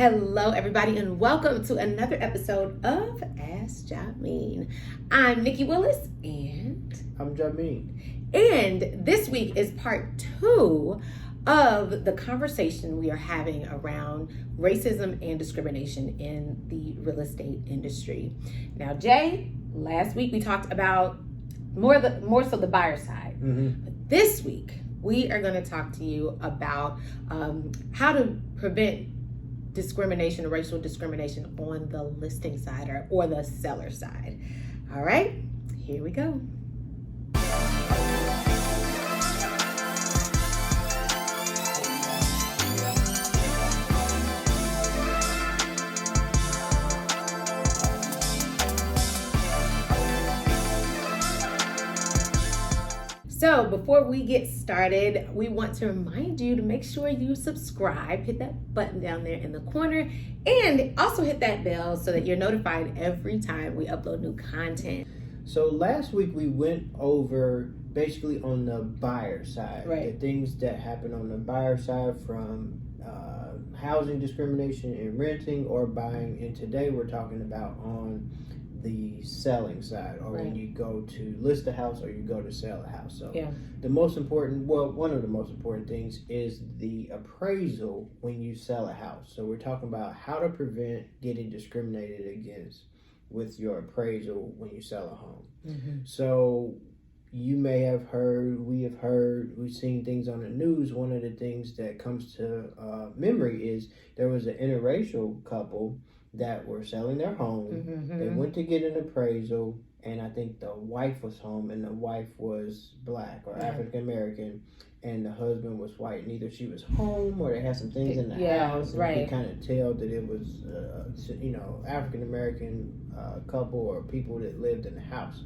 Hello, everybody, and welcome to another episode of Ask Jameen. I'm Nikki Willis, and I'm Jameen. And this week is part 2 of the conversation we are having around racism and discrimination in the real estate industry. Now, Jay, last week we talked about more so the buyer side. But this week we are going to talk to you about how to prevent discrimination, racial discrimination on the listing side or the seller side. All right, here we go. So before we get started, we want to remind you to make sure you subscribe, hit that button down there in the corner, and also hit that bell so that you're notified every time we upload new content. So last week we went over basically on the buyer side, right? The things that happen on the buyer side from housing discrimination in renting or buying. And today we're talking about on the selling side, or right, when you go to list a house or you go to sell a house. So yeah, one of the most important things is the appraisal when you sell a house. So we're talking about how to prevent getting discriminated against with your appraisal when you sell a home. So you may have heard, we've seen things on the news. One of the things that comes to memory is there was an interracial couple that were selling their home. They went to get an appraisal, and I think the wife was home, and the wife was black or African American, and the husband was white. And either she was home or they had some things in the house, and you could kind of tell that it was, African American couple or people that lived in the house.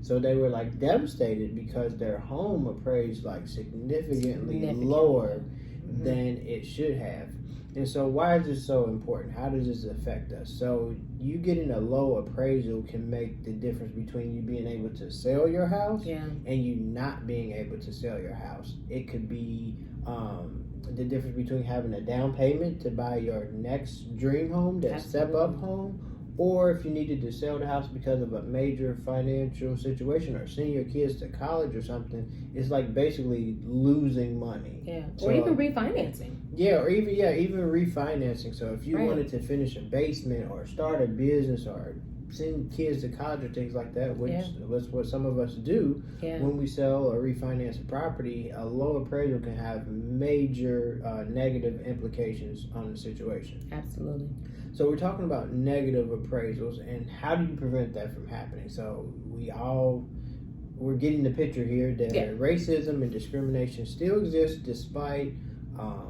So they were like devastated because their home appraised like significantly lower than it should have. And so why is this so important? How does this affect us? So you getting a low appraisal can make the difference between you being able to sell your house and you not being able to sell your house. It could be the difference between having a down payment to buy your next dream home, that step up home, or if you needed to sell the house because of a major financial situation or send your kids to college or something. It's like basically losing money. Or even refinancing. Even refinancing. So if you wanted to finish a basement or start a business or send kids to college or things like that, which is what some of us do when we sell or refinance a property, a low appraisal can have major negative implications on the situation. Absolutely. So we're talking about negative appraisals and how do you prevent that from happening? So we're getting the picture here that racism and discrimination still exist despite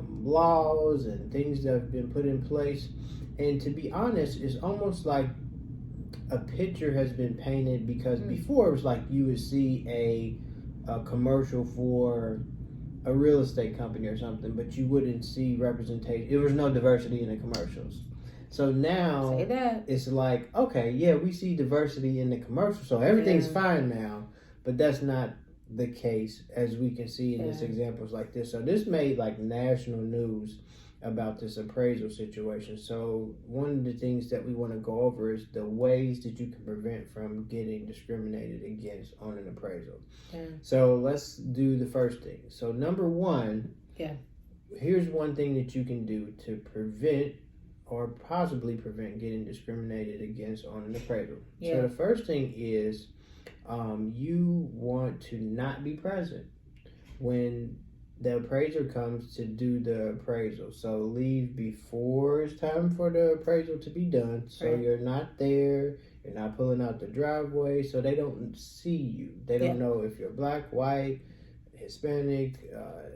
laws and things that have been put in place. And to be honest, it's almost like a picture has been painted because before it was like you would see a commercial for a real estate company or something, but you wouldn't see representation. There was no diversity in the commercials. So now it's like, okay, we see diversity in the commercial, so everything's fine now, but that's not the case as we can see in this examples like this. So this made like national news about this appraisal situation. So one of the things that we want to go over is the ways that you can prevent from getting discriminated against on an appraisal. So let's do the first thing. So number one, here's one thing that you can do to prevent or possibly prevent getting discriminated against on an appraisal. So the first thing is you want to not be present when the appraiser comes to do the appraisal. So leave before it's time for the appraisal to be done. So you're not there, you're not pulling out the driveway, so they don't see you. They don't know if you're black, white, Hispanic,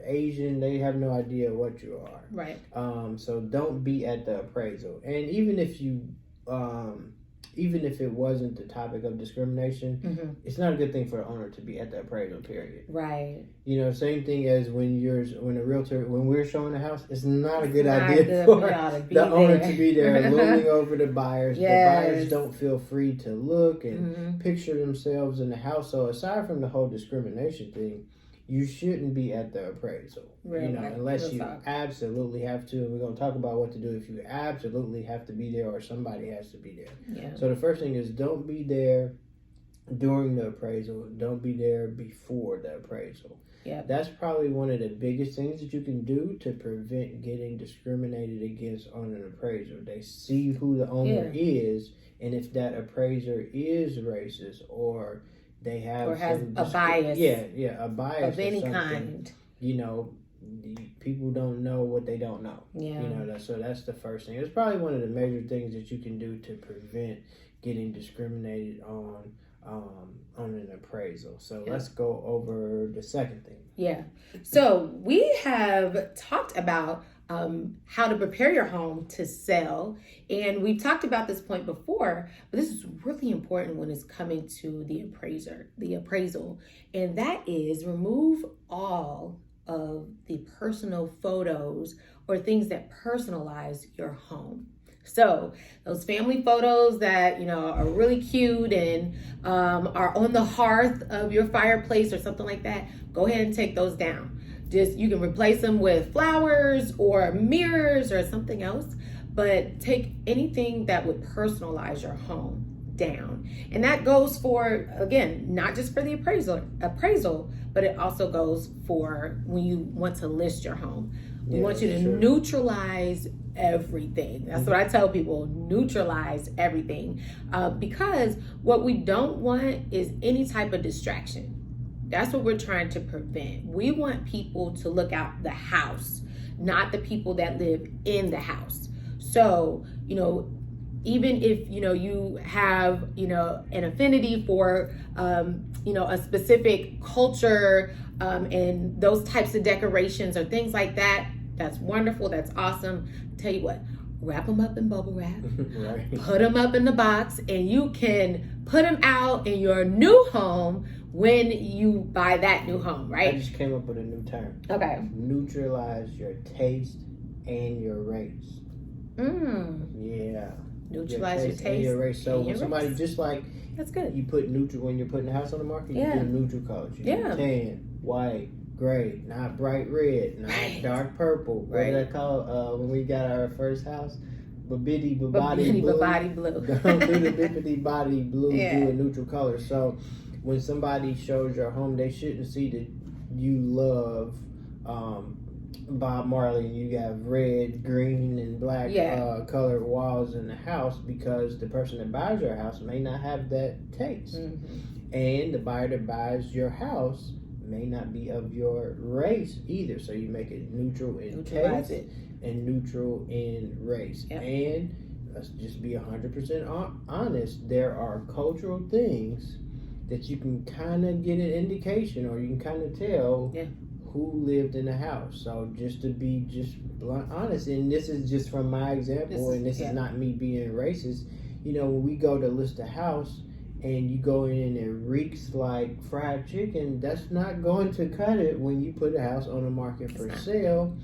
Asian. They have no idea what you are. So don't be at the appraisal. And even if it wasn't the topic of discrimination, it's not a good thing for the owner to be at the appraisal period. Same thing as when we're showing a house, it's not a good idea for the owner to be there looming over the buyers. The buyers don't feel free to look and picture themselves in the house. So aside from the whole discrimination thing, you shouldn't be at the appraisal. Unless you absolutely have to. And we're going to talk about what to do if you absolutely have to be there or somebody has to be there. Yeah. So the first thing is, don't be there during the appraisal. Don't be there before the appraisal. Yeah. That's probably one of the biggest things that you can do to prevent getting discriminated against on an appraisal. They see who the owner is, and if that appraiser is racist or they have a bias. A bias of any kind. People don't know what they don't know. Yeah. So that's the first thing. It's probably one of the major things that you can do to prevent getting discriminated on an appraisal. So let's go over the second thing. Yeah. So we have talked about how to prepare your home to sell. And we've talked about this point before, but this is really important when it's coming to the appraisal. And that is remove all of the personal photos or things that personalize your home. So those family photos that, are really cute and are on the hearth of your fireplace or something like that, go ahead and take those down. You can replace them with flowers or mirrors or something else, but take anything that would personalize your home down. And that goes for, again, not just for the appraisal, but it also goes for when you want to list your home. We want you to neutralize everything. That's what I tell people, neutralize everything. Because what we don't want is any type of distraction. That's what we're trying to prevent. We want people to look out the house, not the people that live in the house. So, even if, you have, an affinity for, a specific culture and those types of decorations or things like that, that's wonderful. That's awesome. Tell you what, wrap them up in bubble wrap, right. Put them up in the box, and you can put them out in your new home when you buy that new home, right? I just came up with a new term. Okay. Neutralize your taste and your race. Yeah. Neutralize your taste and your race. So when somebody race. Just like that's good. You put neutral when you're putting the house on the market. You do neutral colors. You do tan, white, gray, not bright red, not dark purple. What did I call when we got our first house? Babidi blue. Don't do the bippity body blue. Do a neutral color. So when somebody shows your home, they shouldn't see that you love Bob Marley and you have red, green, and black colored walls in the house, because the person that buys your house may not have that taste. And the buyer that buys your house may not be of your race either. So you make it neutral in taste and neutral in race. And let's just be 100% honest, there are cultural things that you can kind of get an indication, or you can kind of tell who lived in the house. So just to be blunt honest, and this is just from my example, this is not me being racist. When we go to list a house and you go in and it reeks like fried chicken, that's not going to cut it when you put a house on the market for sale.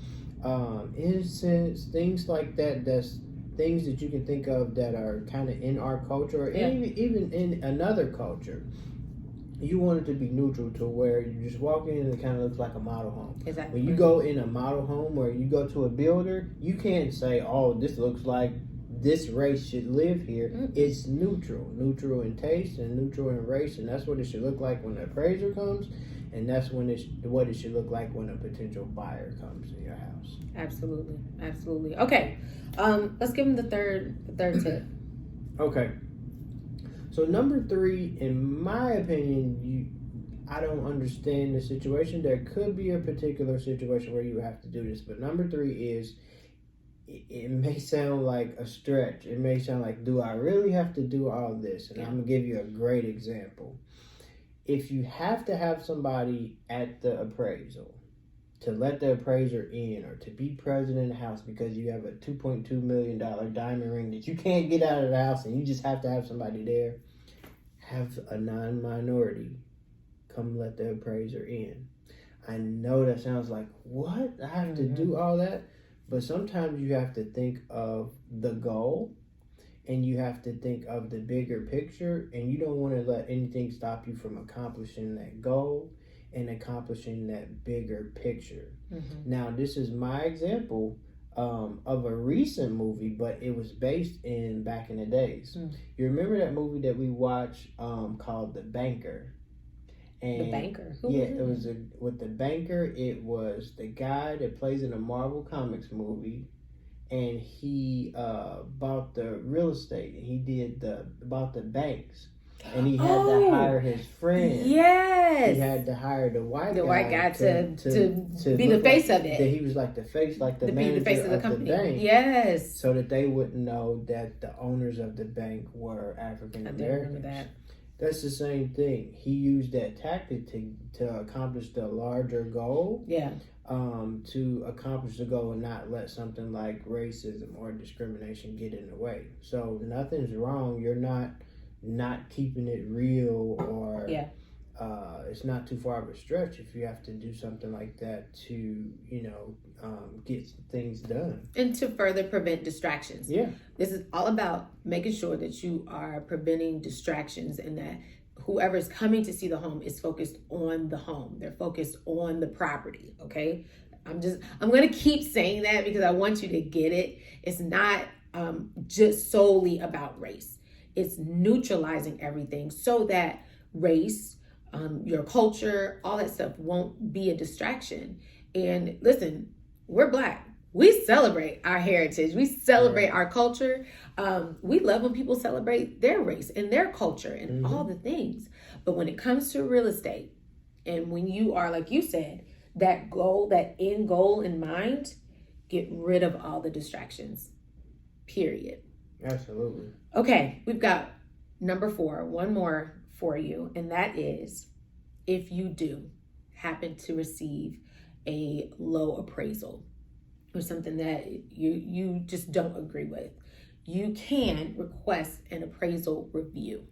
Incense, things like that, that's things that you can think of that are kind of in our culture, or even in another culture. You want it to be neutral to where you just walk in and it kind of looks like a model home. Exactly. When you go in a model home or you go to a builder, you can't say, oh, this looks like this race should live here. It's neutral in taste and neutral in race, and that's what it should look like when the appraiser comes, and that's what it should look like when a potential buyer comes to your house. Absolutely. Okay, let's give them the third tip. Okay. So number 3, in my opinion, I don't understand the situation. There could be a particular situation where you have to do this, but number 3 is, it may sound like a stretch. It may sound like, do I really have to do all this? And I'm going to give you a great example. If you have to have somebody at the appraisal to let the appraiser in, or to be present in the house because you have a $2.2 million diamond ring that you can't get out of the house and you just have to have somebody there, have a non-minority come let the appraiser in. I know that sounds like, what? I have to do all that? But sometimes you have to think of the goal, and you have to think of the bigger picture, and you don't want to let anything stop you from accomplishing that goal. and accomplishing that bigger picture. Mm-hmm. Now, this is my example of a recent movie, but it was based in back in the days. You remember that movie that we watched called The Banker? And The Banker? Who was it? With The Banker, it was the guy that plays in a Marvel Comics movie, and he bought the real estate. He did bought the banks. And he had to hire his friend. Yes. He had to hire the white guy to be the face of it. That he was like the face, like the manager the face of the company. bank. Yes. So that they wouldn't know that the owners of the bank were African Americans. That's the same thing. He used that tactic to accomplish the larger goal. Yeah. To accomplish the goal and not let something like racism or discrimination get in the way. So nothing's wrong. You're not keeping it real, or it's not too far of a stretch if you have to do something like that to get things done and to further prevent distractions. This is all about making sure that you are preventing distractions, and that whoever's coming to see the home is focused on the home. They're focused on the property. Okay, I'm going to keep saying that because I want you to get it. It's not just solely about race. It's neutralizing everything so that race, your culture, all that stuff won't be a distraction. And listen, we're Black. We celebrate our heritage. We celebrate our culture. We love when people celebrate their race and their culture and all the things. But when it comes to real estate, and when you are, like you said, that end goal in mind, get rid of all the distractions, period. Absolutely. Okay, we've got number 4, one more for you, and that is, if you do happen to receive a low appraisal or something that you just don't agree with, you can request an appraisal review.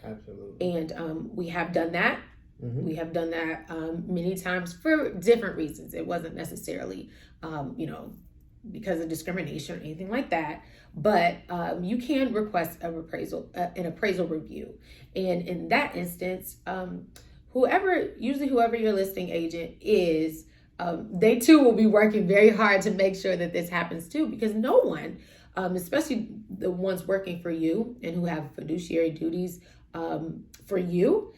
Absolutely. And we have done that. We have done that many times for different reasons. It wasn't necessarily, because of discrimination or anything like that, but you can request an appraisal review. And in that instance, whoever your listing agent is, they too will be working very hard to make sure that this happens too, because no one, especially the ones working for you and who have fiduciary duties for you,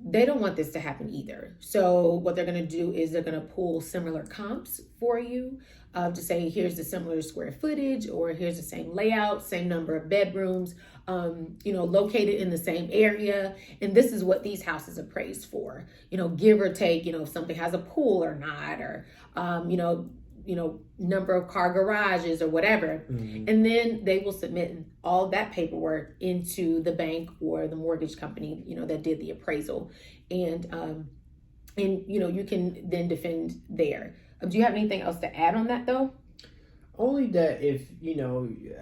they don't want this to happen either. So what they're going to do is they're going to pull similar comps for you to say, here's the similar square footage, or here's the same layout, same number of bedrooms, located in the same area. And this is what these houses appraised for, give or take, if something has a pool or not, or, number of car garages or whatever. And then they will submit all that paperwork into the bank or the mortgage company, that did the appraisal. And you can then defend there. Do you have anything else to add on that though? Only that if,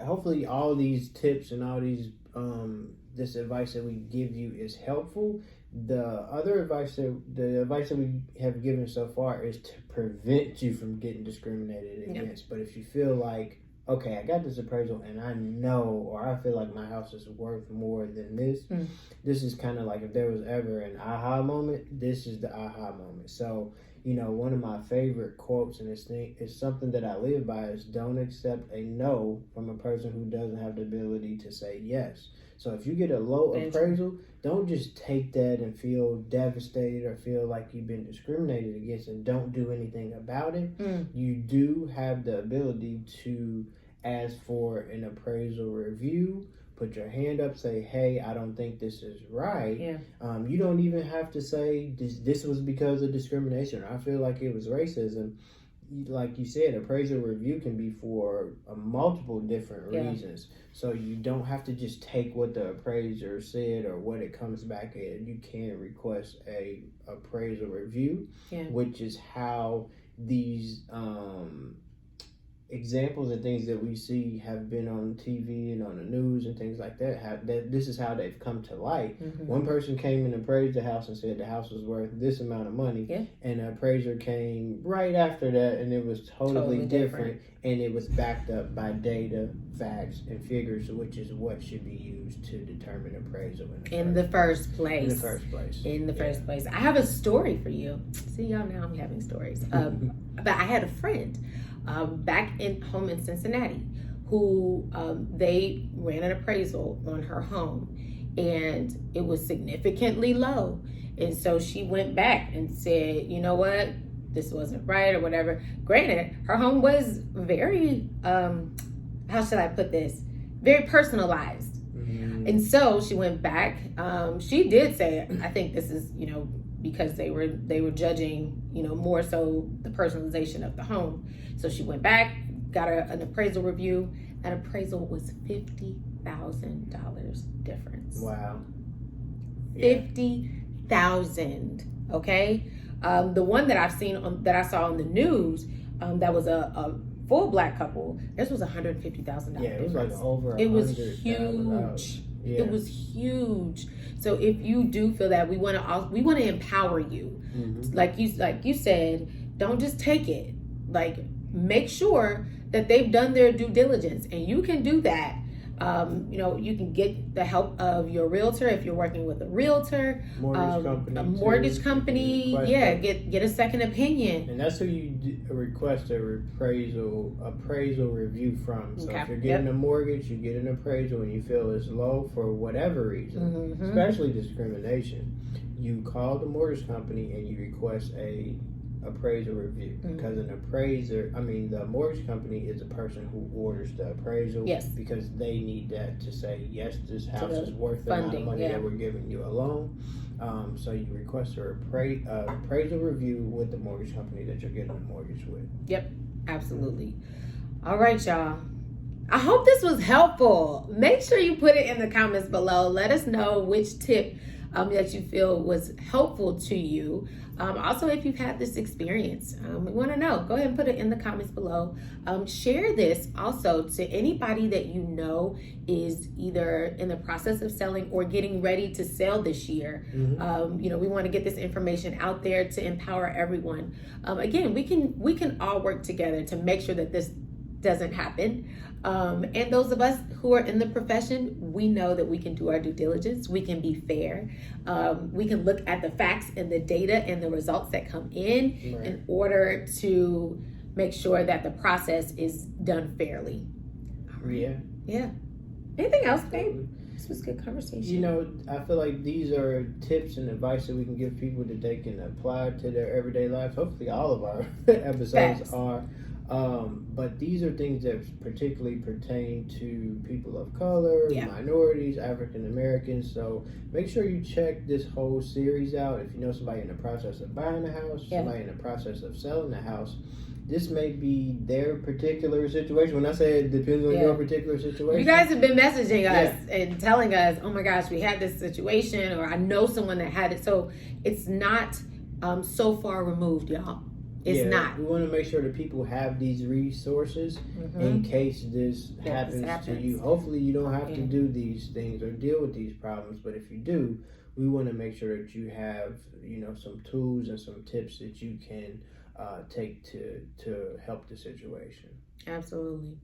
hopefully all these tips and all these, this advice that we give you is helpful. The advice that we have given so far is to prevent you from getting discriminated against. But if you feel like, okay, I got this appraisal and I know, or I feel like my house is worth more than this, this is kind of like, if there was ever an aha moment, this is the aha moment. So, one of my favorite quotes in this thing is something that I live by is, don't accept a no from a person who doesn't have the ability to say yes. So if you get a low appraisal, don't just take that and feel devastated or feel like you've been discriminated against and don't do anything about it. You do have the ability to ask for an appraisal review, put your hand up, say, hey, I don't think this is right. You don't even have to say this was because of discrimination. I feel like it was racism. Like you said, appraisal review can be for multiple different reasons. So you don't have to just take what the appraiser said or what it comes back at. You can request a appraisal review, which is how these examples and things that we see have been on TV and on the news and things like that, this is how they've come to light. One person came and appraised the house and said the house was worth this amount of money, and the appraiser came right after that and it was totally different, and it was backed up by data, facts, and figures, which is what should be used to determine appraisal in the first place. In the first place. I have a story for you. See, y'all, now I'm having stories. But I had a friend back home in Cincinnati who they ran an appraisal on her home, and it was significantly low. And so she went back and said, you know what, this wasn't right or whatever. Granted, her home was very, how should I put this? Very personalized. And so she went back. She did say, I think this is, because they were judging, more so the personalization of the home. So she went back, got an appraisal review. That appraisal was $50,000 difference. Wow. Yeah. $50,000. Okay. The one that I've seen that I saw on the news, that was a full black couple. This was $150,000. Yeah, it was like over. It was huge. Yeah. It was huge. So if you do feel that, we want to empower you. Like you said, don't just take it. Like, make sure that they've done their due diligence, and you can do that. You can get the help of your realtor if you're working with a realtor, mortgage company. Yeah, get a second opinion. And that's who you request a appraisal review from. So if you're getting a mortgage, you get an appraisal and you feel it's low for whatever reason, especially discrimination, you call the mortgage company and you request a appraisal review, because the mortgage company is the person who orders the appraisal, because they need that to say, yes, this house is worth the amount of money that we're giving you a loan. So you request an appraisal review with the mortgage company that you're getting a mortgage with. Yep, absolutely. All right, y'all. I hope this was helpful. Make sure you put it in the comments below. Let us know which tip that you feel was helpful to you. Also, if you've had this experience, we want to know. Go ahead and put it in the comments below. Share this also to anybody that you know is either in the process of selling or getting ready to sell this year. We want to get this information out there to empower everyone. Again, we can all work together to make sure that this doesn't happen. And those of us who are in the profession, we know that we can do our due diligence. We can be fair. We can look at the facts and the data and the results that come in order to make sure that the process is done fairly. Yeah. Anything else, babe? This was good conversation. I feel like these are tips and advice that we can give people that they can apply to their everyday lives. Hopefully all of our episodes are. But these are things that particularly pertain to people of color, minorities, African Americans. So make sure you check this whole series out. If you know somebody in the process of buying a house, somebody in the process of selling a house, this may be their particular situation. When I say it depends on your particular situation. You guys have been messaging us and telling us, oh my gosh, we had this situation, or I know someone that had it. So it's not so far removed, y'all. It's not. We want to make sure that people have these resources in case this happens to you. Hopefully you don't have to do these things or deal with these problems, but if you do, we want to make sure that you have, some tools and some tips that you can take to help the situation. Absolutely.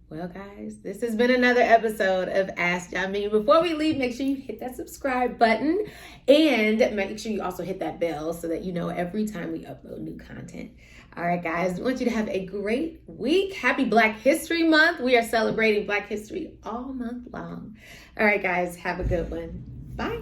Well, guys, this has been another episode of Ask Jameen. Before we leave, make sure you hit that subscribe button and make sure you also hit that bell so that you know every time we upload new content. All right, guys, we want you to have a great week. Happy Black History Month. We are celebrating Black History all month long. All right, guys, have a good one. Bye.